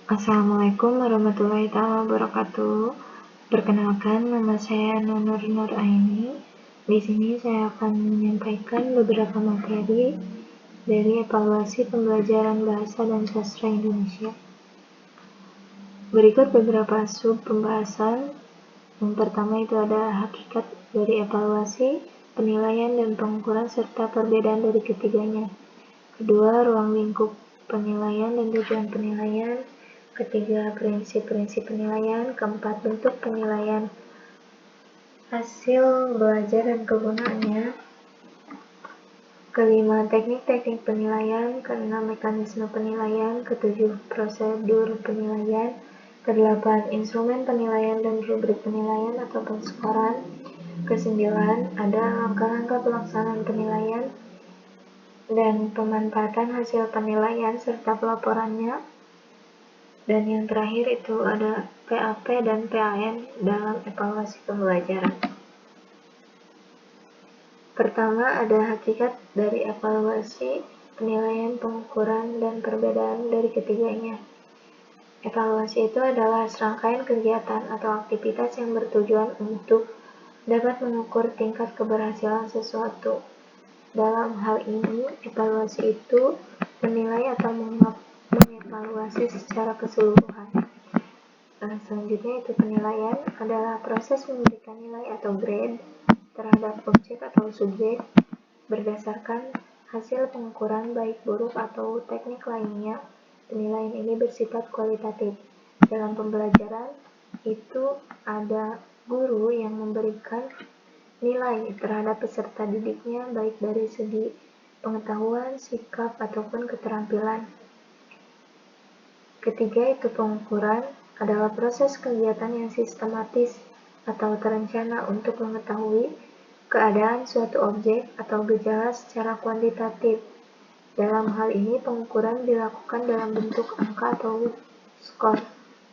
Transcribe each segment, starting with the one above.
Assalamualaikum warahmatullahi wabarakatuh. Perkenalkan, nama saya Nunur Nur Aini. Di sini saya akan menyampaikan beberapa materi dari evaluasi pembelajaran bahasa dan sastra Indonesia. Berikut beberapa sub pembahasan. Yang pertama itu ada hakikat dari evaluasi, penilaian dan pengukuran serta perbedaan dari ketiganya. Kedua, ruang lingkup penilaian dan tujuan penilaian. Ketiga, prinsip-prinsip penilaian. Keempat, bentuk penilaian, hasil belajar dan kegunaannya. Kelima, teknik-teknik penilaian. Keenam, mekanisme penilaian. Ketujuh, prosedur penilaian. Kedelapan, instrumen penilaian dan rubrik penilaian atau penskoran. Kesembilan, ada langkah-langkah pelaksanaan penilaian dan pemanfaatan hasil penilaian serta pelaporannya. Dan yang terakhir itu ada PAP dan PAN dalam evaluasi pembelajaran. Pertama, ada hakikat dari evaluasi, penilaian, pengukuran, dan perbedaan dari ketiganya. Evaluasi itu adalah serangkaian kegiatan atau aktivitas yang bertujuan untuk dapat mengukur tingkat keberhasilan sesuatu. Dalam hal ini, evaluasi itu menilai atau mengevaluasi secara keseluruhan. Selanjutnya itu penilaian adalah proses memberikan nilai atau grade terhadap objek atau subjek berdasarkan hasil pengukuran baik buruk atau teknik lainnya. Penilaian ini bersifat kualitatif. Dalam pembelajaran itu ada guru yang memberikan nilai terhadap peserta didiknya baik dari segi pengetahuan, sikap, ataupun keterampilan. Ketiga itu pengukuran adalah proses kegiatan yang sistematis atau terencana untuk mengetahui keadaan suatu objek atau gejala secara kuantitatif. Dalam hal ini pengukuran dilakukan dalam bentuk angka atau skor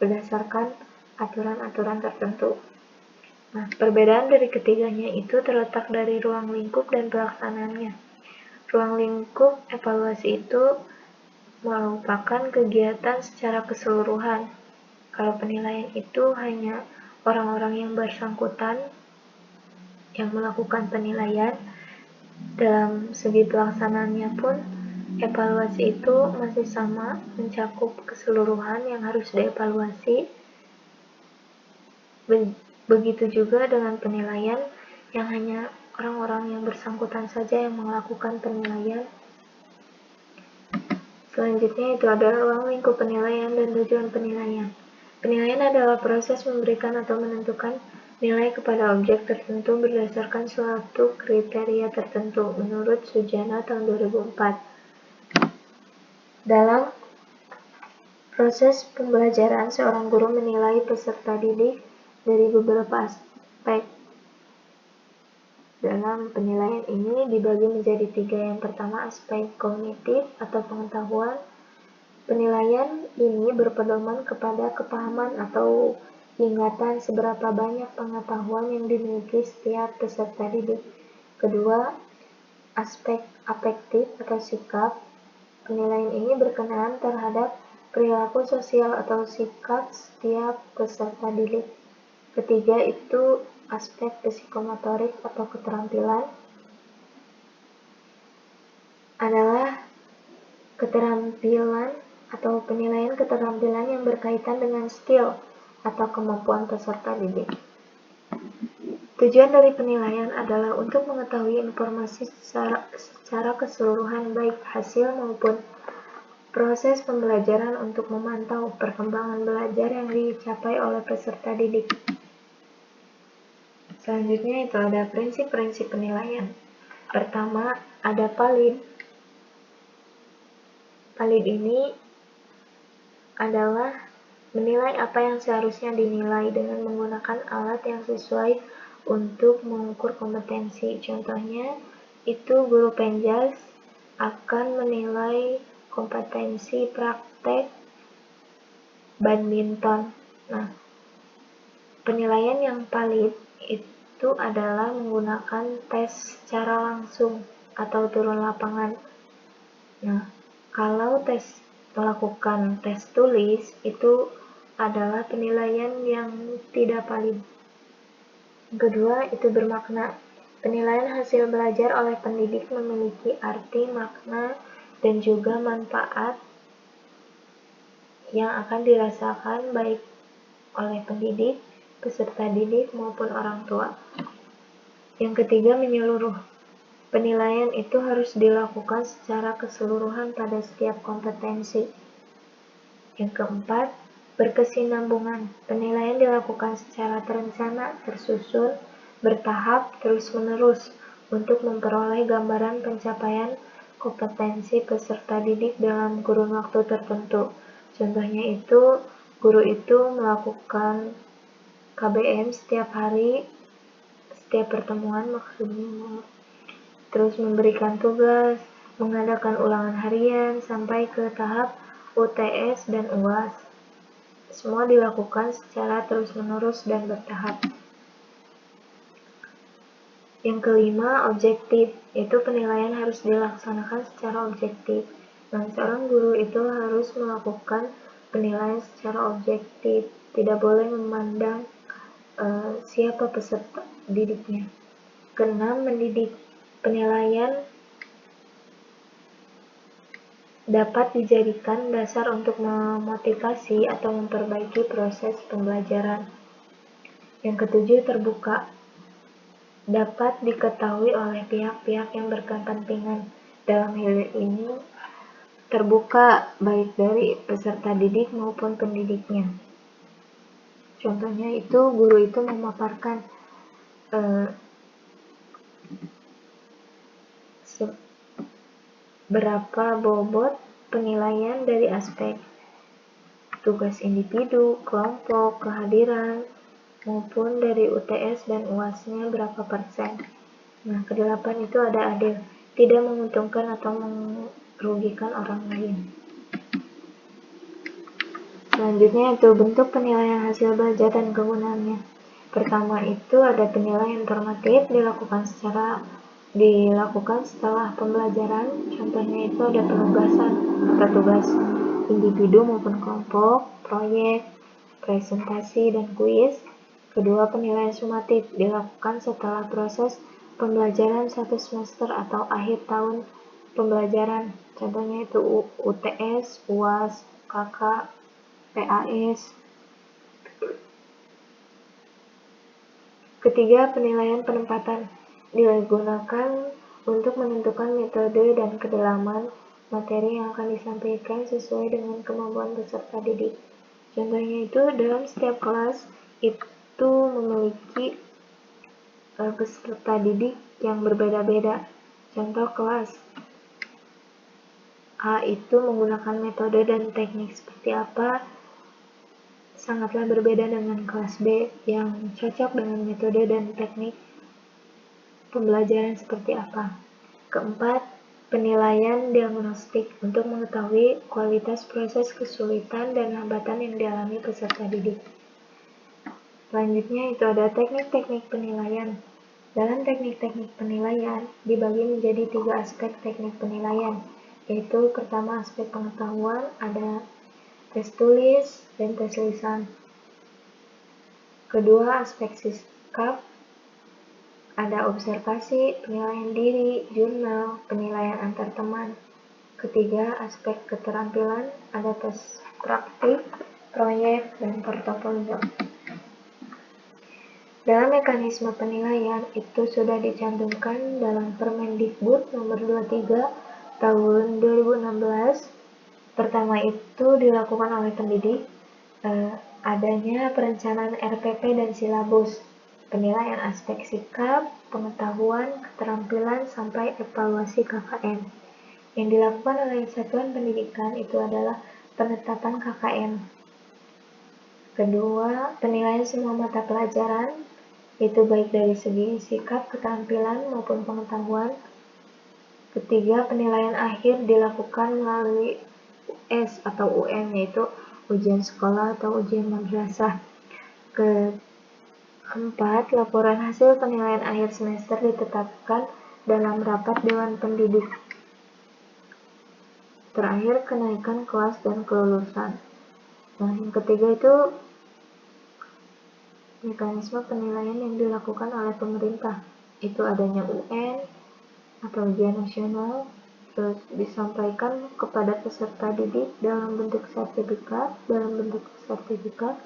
berdasarkan aturan-aturan tertentu. Nah, perbedaan dari ketiganya itu terletak dari ruang lingkup dan pelaksanaannya. Ruang lingkup evaluasi itu merupakan kegiatan secara keseluruhan. Kalau penilaian itu hanya orang-orang yang bersangkutan yang melakukan penilaian. Dalam segi pelaksanaannya pun, evaluasi itu masih sama, mencakup keseluruhan yang harus dievaluasi. Begitu juga dengan penilaian yang hanya orang-orang yang bersangkutan saja yang melakukan penilaian. Selanjutnya itu adalah ruang lingkup penilaian dan tujuan penilaian. Penilaian adalah proses memberikan atau menentukan nilai kepada objek tertentu berdasarkan suatu kriteria tertentu menurut Sujana tahun 2004. Dalam proses pembelajaran, seorang guru menilai peserta didik dari beberapa aspek. Dalam penilaian ini dibagi menjadi 3. Yang pertama, aspek kognitif atau pengetahuan. Penilaian ini berpedoman kepada kepahaman atau ingatan seberapa banyak pengetahuan yang dimiliki setiap peserta didik. Kedua, aspek afektif atau sikap. Penilaian ini berkenaan terhadap perilaku sosial atau sikap setiap peserta didik. Ketiga itu aspek psikomotorik atau keterampilan. Adalah keterampilan atau penilaian keterampilan yang berkaitan dengan skill atau kemampuan peserta didik. Tujuan dari penilaian adalah untuk mengetahui informasi secara keseluruhan baik hasil maupun proses pembelajaran untuk memantau perkembangan belajar yang dicapai oleh peserta didik. Selanjutnya itu ada prinsip-prinsip penilaian. Pertama, ada PALID. PALID ini adalah menilai apa yang seharusnya dinilai dengan menggunakan alat yang sesuai untuk mengukur kompetensi. Contohnya, itu guru penjas akan menilai kompetensi praktek badminton. Nah, penilaian yang valid itu adalah menggunakan tes secara langsung atau turun lapangan. Nah, kalau tes melakukan tes tulis itu adalah penilaian yang tidak valid. Yang kedua, itu bermakna. Penilaian hasil belajar oleh pendidik memiliki arti, makna, dan juga manfaat yang akan dirasakan baik oleh pendidik, peserta didik, maupun orang tua. Yang ketiga, menyeluruh. Penilaian itu harus dilakukan secara keseluruhan pada setiap kompetensi. Yang keempat, berkesinambungan. Penilaian dilakukan secara terencana, tersusun, bertahap, terus-menerus untuk memperoleh gambaran pencapaian kompetensi peserta didik dalam kurun waktu tertentu. Contohnya itu, guru itu melakukan KBM setiap hari, setiap pertemuan maksudnya, terus memberikan tugas, mengadakan ulangan harian, sampai ke tahap UTS dan UAS. Semua dilakukan secara terus-menerus dan bertahap. Yang kelima, objektif. Itu penilaian harus dilaksanakan secara objektif. Nah, seorang guru itu harus melakukan penilaian secara objektif. Tidak boleh memandang siapa peserta didiknya. Keenam, mendidik. Penilaian dapat dijadikan dasar untuk memotivasi atau memperbaiki proses pembelajaran. Yang ketujuh, terbuka. Dapat diketahui oleh pihak-pihak yang berkepentingan. Dalam hal ini, terbuka baik dari peserta didik maupun pendidiknya. Contohnya itu, guru itu memaparkan berapa bobot penilaian dari aspek tugas individu, kelompok, kehadiran, maupun dari UTS dan UAS-nya berapa persen. Nah, kedelapan itu ada adil, tidak menguntungkan atau merugikan orang lain. Selanjutnya itu bentuk penilaian hasil belajar dan kegunaannya. Pertama itu ada penilaian formatif dilakukan setelah pembelajaran. Contohnya itu ada penugasan atau tugas individu maupun kelompok, proyek, presentasi, dan kuis. Kedua, penilaian sumatif dilakukan setelah proses pembelajaran satu semester atau akhir tahun pembelajaran. Contohnya itu UTS, UAS, KK, PAS. Ketiga, penilaian penempatan digunakan untuk menentukan metode dan kedalaman materi yang akan disampaikan sesuai dengan kemampuan peserta didik. Contohnya itu, dalam setiap kelas itu memiliki peserta didik yang berbeda-beda. Contoh kelas A itu menggunakan metode dan teknik seperti apa, sangatlah berbeda dengan kelas B yang cocok dengan metode dan teknik pembelajaran seperti apa. Keempat, penilaian diagnostik untuk mengetahui kualitas proses kesulitan dan hambatan yang dialami peserta didik. Selanjutnya itu ada teknik-teknik penilaian. Dalam teknik-teknik penilaian dibagi menjadi 3 aspek teknik penilaian, yaitu pertama aspek pengetahuan, ada tes tulis dan tes lisan. Kedua, aspek sikap, ada observasi, penilaian diri, jurnal, penilaian antar teman. Ketiga, aspek keterampilan, ada tes praktik, proyek, dan portofolio. Dalam mekanisme penilaian itu sudah dicantumkan dalam Permendikbud nomor 23 tahun 2016. Pertama itu dilakukan oleh pendidik, adanya perencanaan RPP dan silabus, penilaian aspek sikap, pengetahuan, keterampilan, sampai evaluasi KKM. Yang dilakukan oleh satuan pendidikan itu adalah penetapan KKM. Kedua, penilaian semua mata pelajaran, itu baik dari segi sikap, keterampilan, maupun pengetahuan. Ketiga, penilaian akhir dilakukan melalui US atau UN, yaitu ujian sekolah atau ujian madrasah. Keempat, laporan hasil penilaian akhir semester ditetapkan dalam rapat Dewan Pendidik. terakhir kenaikan kelas dan kelulusan. Nah, yang ketiga itu mekanisme penilaian yang dilakukan oleh pemerintah. Itu adanya UN atau ujian nasional, terus disampaikan kepada peserta didik dalam bentuk sertifikat.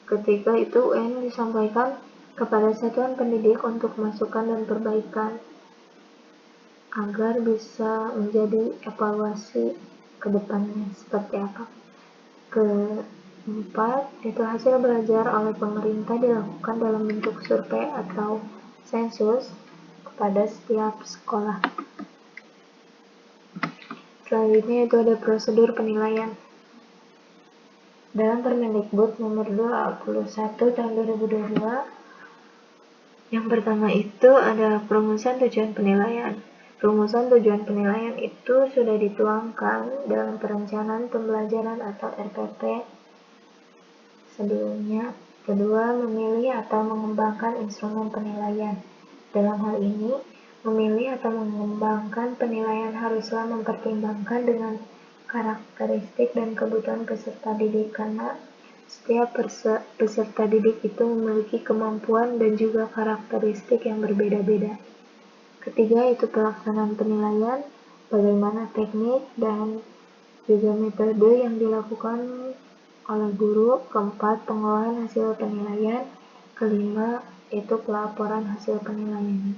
Ketika itu UN disampaikan kepada satuan pendidik untuk masukan dan perbaikan agar bisa menjadi evaluasi ke depannya seperti apa. Keempat, itu hasil belajar oleh pemerintah dilakukan dalam bentuk survei atau sensus kepada setiap sekolah. Selanjutnya itu ada prosedur penilaian. Dalam Permendikbud nomor 21 tahun 2022, yang pertama itu ada perumusan tujuan penilaian. Rumusan tujuan penilaian itu sudah dituangkan dalam perencanaan pembelajaran atau RPP sebelumnya. Kedua, memilih atau mengembangkan instrumen penilaian. Dalam hal ini, memilih atau mengembangkan penilaian haruslah mempertimbangkan dengan karakteristik dan kebutuhan peserta didik, karena setiap peserta didik itu memiliki kemampuan dan juga karakteristik yang berbeda-beda. Ketiga, itu pelaksanaan penilaian, bagaimana teknik dan juga metode yang dilakukan oleh guru. Keempat, pengolahan hasil penilaian. Kelima, itu pelaporan hasil penilaian.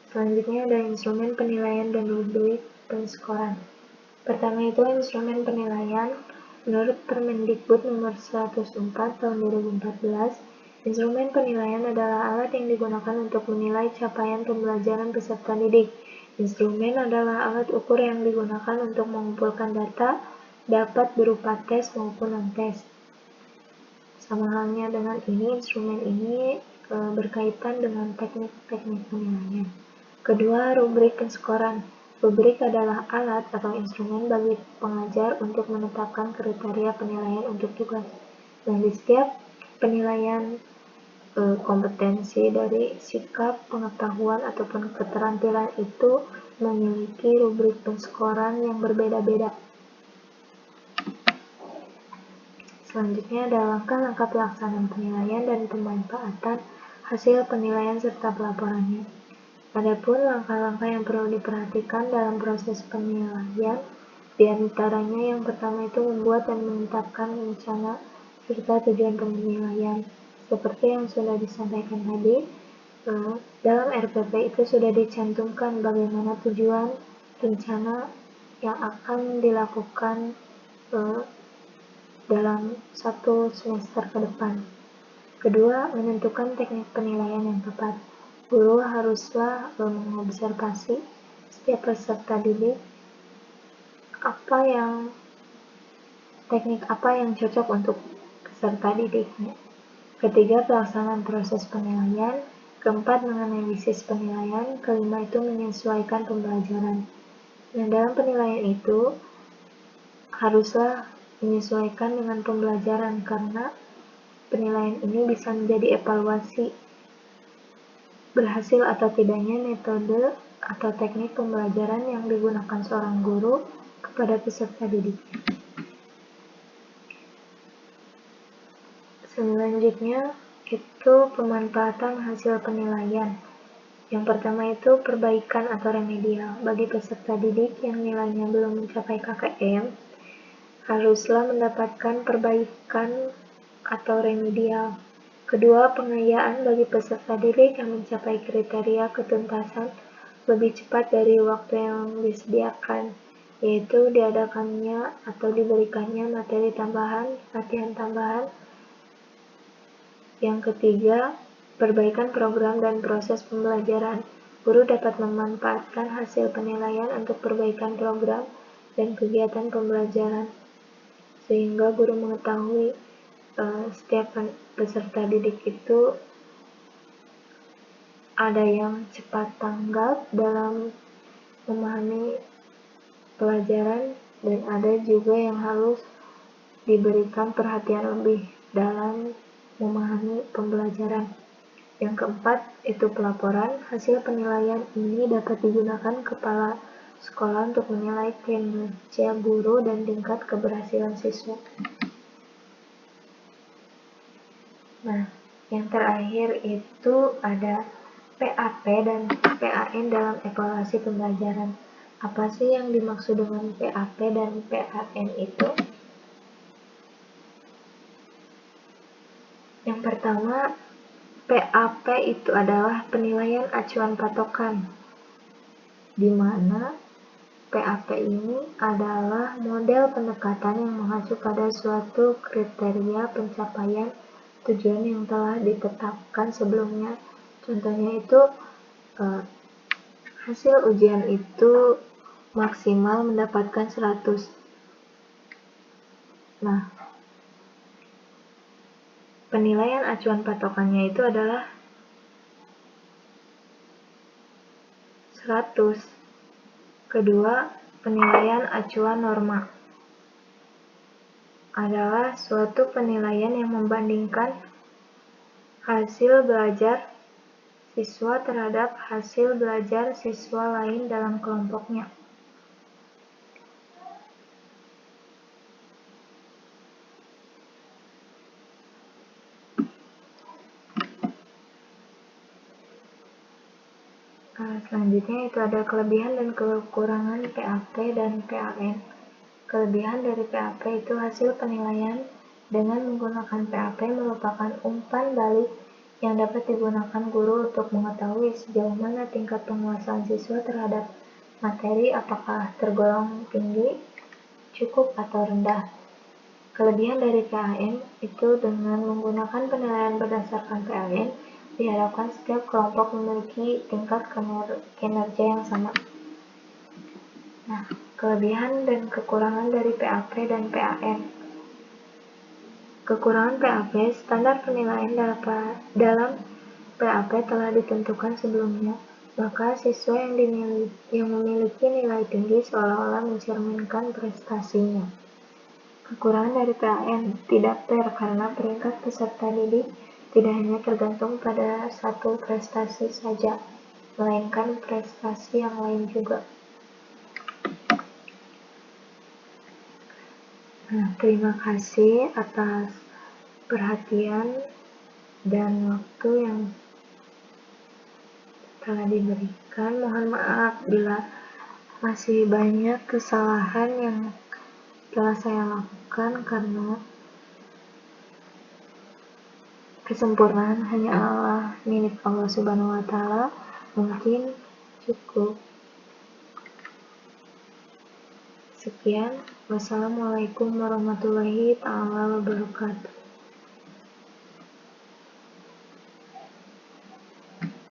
Selanjutnya ada instrumen penilaian dan rubrik penskoran. Pertama itu instrumen penilaian. Menurut Permendikbud nomor 104 tahun 2014, instrumen penilaian adalah alat yang digunakan untuk menilai capaian pembelajaran peserta didik. Instrumen adalah alat ukur yang digunakan untuk mengumpulkan data, dapat berupa tes maupun non-tes. Sama halnya dengan ini, instrumen ini berkaitan dengan teknik-teknik penilaian. Kedua, rubrik penskoran. Rubrik adalah alat atau instrumen bagi pengajar untuk menetapkan kriteria penilaian untuk tugas. Nah, di setiap penilaian kompetensi dari sikap, pengetahuan, ataupun keterampilan itu memiliki rubrik penskoran yang berbeda-beda. Selanjutnya ada langkah-langkah pelaksanaan penilaian dan pemanfaatan hasil penilaian serta pelaporannya. Adapun langkah-langkah yang perlu diperhatikan dalam proses penilaian, di antaranya yang pertama itu membuat dan menetapkan rencana serta tujuan penilaian. Seperti yang sudah disampaikan tadi, dalam RPP itu sudah dicantumkan bagaimana tujuan rencana yang akan dilakukan dalam satu semester ke depan. Kedua, menentukan teknik penilaian yang tepat. Guru haruslah mengobservasi setiap peserta didik teknik apa yang cocok untuk peserta didiknya. Ketiga, pelaksanaan proses penilaian. Keempat, menganalisis penilaian. Kelima, itu menyesuaikan pembelajaran. Nah, dalam penilaian itu haruslah menyesuaikan dengan pembelajaran, karena penilaian ini bisa menjadi evaluasi berhasil atau tidaknya metode atau teknik pembelajaran yang digunakan seorang guru kepada peserta didik. Selanjutnya itu pemanfaatan hasil penilaian. Yang pertama itu perbaikan atau remedial. Bagi peserta didik yang nilainya belum mencapai KKM, haruslah mendapatkan perbaikan atau remedial. Kedua, pengayaan bagi peserta didik yang mencapai kriteria ketuntasan lebih cepat dari waktu yang disediakan, yaitu diadakannya atau diberikannya materi tambahan, latihan tambahan. Yang ketiga, perbaikan program dan proses pembelajaran. Guru dapat memanfaatkan hasil penilaian untuk perbaikan program dan kegiatan pembelajaran, sehingga guru mengetahui setiap peserta didik itu ada yang cepat tanggap dalam memahami pelajaran dan ada juga yang harus diberikan perhatian lebih dalam memahami pembelajaran. Yang keempat, itu pelaporan. Hasil penilaian ini dapat digunakan kepala sekolah untuk menilai kinerja guru dan tingkat keberhasilan siswa. Nah, yang terakhir itu ada PAP dan PAN dalam evaluasi pembelajaran. Apa sih yang dimaksud dengan PAP dan PAN itu? Yang pertama, PAP itu adalah penilaian acuan patokan, di mana PAP ini adalah model pendekatan yang mengacu pada suatu kriteria pencapaian tujuan yang telah ditetapkan sebelumnya. Contohnya itu hasil ujian itu maksimal mendapatkan 100. Nah, penilaian acuan patokannya itu adalah 100. Kedua, penilaian acuan norma adalah suatu penilaian yang membandingkan hasil belajar siswa terhadap hasil belajar siswa lain dalam kelompoknya. Selanjutnya itu ada kelebihan dan kekurangan PAP dan PAN. Kelebihan dari PAP itu hasil penilaian dengan menggunakan PAP merupakan umpan balik yang dapat digunakan guru untuk mengetahui sejauh mana tingkat penguasaan siswa terhadap materi, apakah tergolong tinggi, cukup, atau rendah. Kelebihan dari PAN itu dengan menggunakan penilaian berdasarkan PAN, diharapkan setiap kelompok memiliki tingkat kinerja yang sama. Nah, kelebihan dan kekurangan dari PAP dan PAN. Kekurangan PAP, standar penilaian dalam PAP telah ditentukan sebelumnya, maka siswa yang memiliki nilai tinggi seolah-olah mencerminkan prestasinya. Kekurangan dari PAN, tidak fair karena peringkat peserta didik tidak hanya tergantung pada satu prestasi saja, melainkan prestasi yang lain juga. Nah, terima kasih atas perhatian dan waktu yang telah diberikan. Mohon maaf bila masih banyak kesalahan yang telah saya lakukan karena kesempurnaan hanya Allah, milik Allah Subhanahu wa Ta'ala. Mungkin cukup sekian. Wassalamualaikum warahmatullahi wabarakatuh.